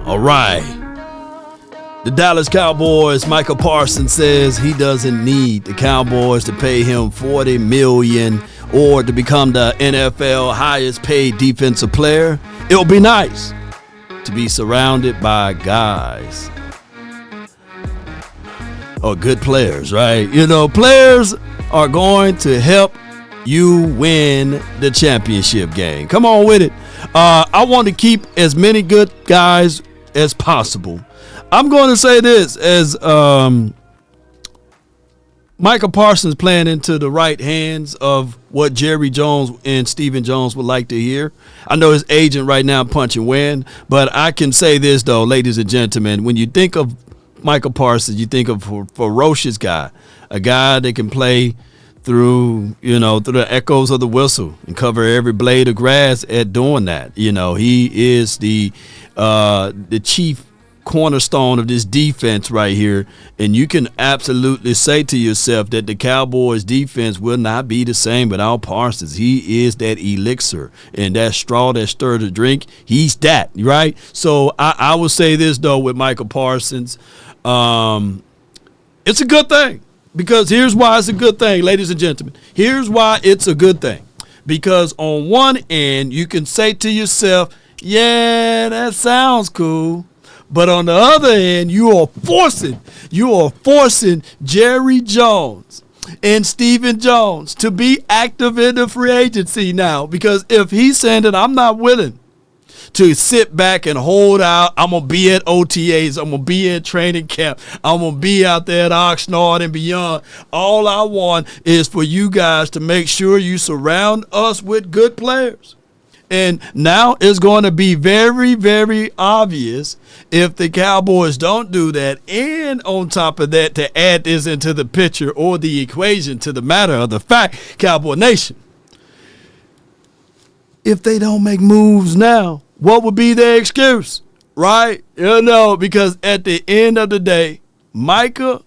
All right. The Dallas Cowboys, Micah Parsons says he doesn't need the Cowboys to pay him $40 million or to become the NFL highest paid defensive player. It'll be nice to be surrounded by guys or good players, right? You know, players are going to help you win the championship game. Come on with it. I want to keep as many good guys as possible. I'm going to say this as Micah Parsons playing into the right hands of what Jerry Jones and Stephen Jones would like to hear. I know his agent right now punch and win, but I can say this, though, ladies and gentlemen, when you think of Micah Parsons, you think of a ferocious guy, a guy that can play through the echoes of the whistle and cover every blade of grass at doing that. You know, he is the chief cornerstone of this defense right here, and you can absolutely say to yourself that the Cowboys defense will not be the same without Parsons. He is that elixir and that straw that stirs the drink. He's that, right? So I will say this, though, with Micah Parsons, it's a good thing, because here's why it's a good thing, ladies and gentlemen. Here's why it's a good thing, because on one end you can say to yourself, yeah, that sounds cool. But on the other end, you are forcing Jerry Jones and Stephen Jones to be active in the free agency now. Because if he's saying that I'm not willing to sit back and hold out, I'm going to be at OTAs, I'm going to be in training camp, I'm going to be out there at Oxnard and beyond. All I want is for you guys to make sure you surround us with good players. And now it's going to be very, very obvious if the Cowboys don't do that. And on top of that, to add this into the picture or the equation to the matter of the fact, Cowboy Nation, if they don't make moves now, what would be their excuse, right? You know, because at the end of the day, Micah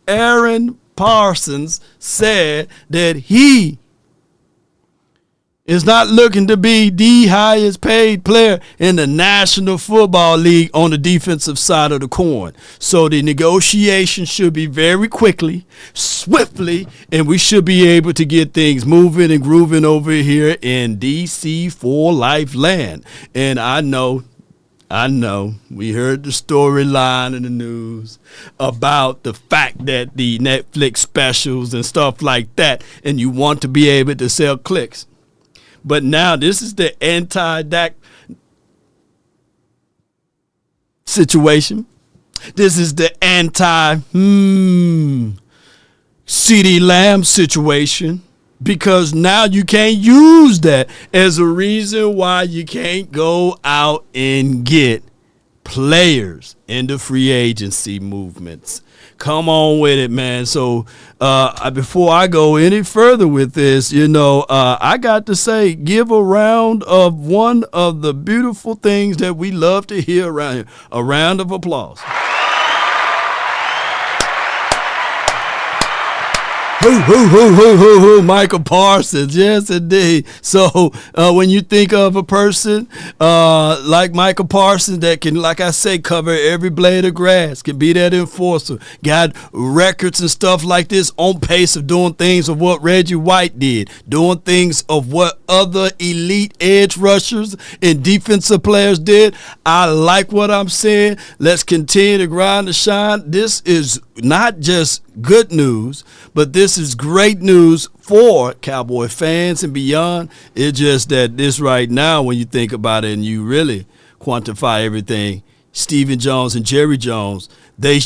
Aaron Parsons said that he is not looking to be the highest paid player in the National Football League on the defensive side of the coin. So the negotiation should be very quickly, swiftly, and we should be able to get things moving and grooving over here in DC for life land. And I know, we heard the storyline in the news about the fact that the Netflix specials and stuff like that, and you want to be able to sell clicks. But now this is the anti-Dak situation. This is the anti-CeeDee Lamb situation, because now you can't use that as a reason why you can't go out and get players in the free agency movements. Come on with it, man. So before I go any further with this, I got to say, give a round of one of the beautiful things that we love to hear around here. A round of applause. Micah Parsons, yes indeed. So when you think of a person like Micah Parsons that can, like I say, cover every blade of grass, can be that enforcer, got records and stuff like this, on pace of doing things of what Reggie White did, doing things of what other elite edge rushers and defensive players did. I like what I'm saying. Let's continue to grind and shine. This is not just good news, but this is great news for Cowboy fans and beyond. It's just that this right now, when you think about it and you really quantify everything, Stephen Jones and Jerry Jones, they're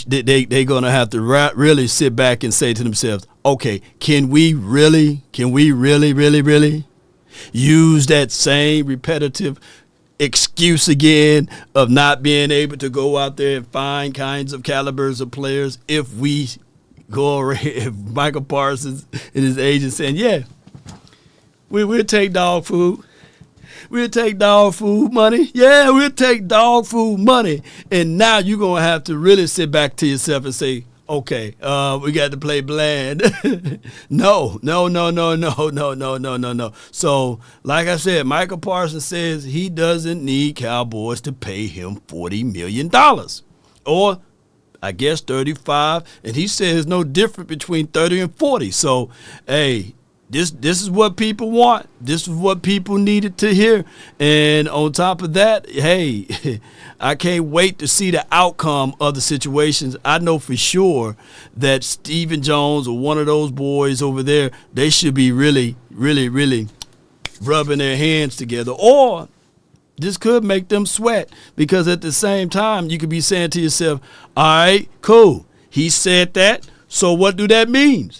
going to have to really sit back and say to themselves, okay, can we really use that same repetitive excuse again of not being able to go out there and find kinds of calibers of players if Micah Parsons and his agent saying, yeah, we'll take dog food. We'll take dog food money. Yeah, we'll take dog food money. And now you're going to have to really sit back to yourself and say, Okay, we got to play bland. No. So, like I said, Micah Parsons says he doesn't need Cowboys to pay him $40 million. Or, I guess, 35. And he says no different between 30 and 40. So, hey, this is what people want. This is what people needed to hear. And on top of that, hey, I can't wait to see the outcome of the situations. I know for sure that Stephen Jones or one of those boys over there, they should be really, really, really rubbing their hands together. Or this could make them sweat, because at the same time, you could be saying to yourself, all right, cool. He said that, so what do that mean?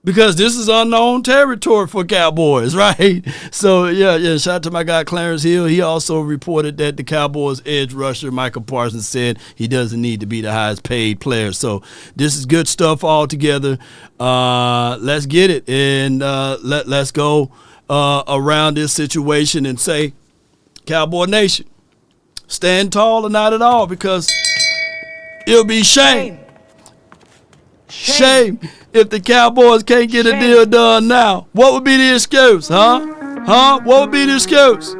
Because this is unknown territory for Cowboys, right? So, yeah, shout out to my guy Clarence Hill. He also reported that the Cowboys edge rusher, Micah Parsons, said he doesn't need to be the highest paid player. So this is good stuff altogether. Let's get it. And let's go around this situation and say, Cowboy Nation, stand tall or not at all, because it'll be shame if the Cowboys can't get a deal done now. What would be the excuse, huh? What would be the excuse?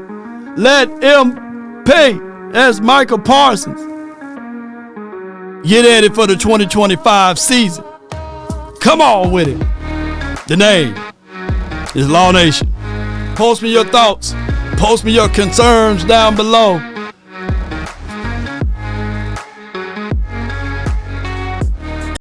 Let MP, that's Micah Parsons, get at it for the 2025 season. Come on with it. The name is Law Nation. Post me your thoughts. Post me your concerns down below.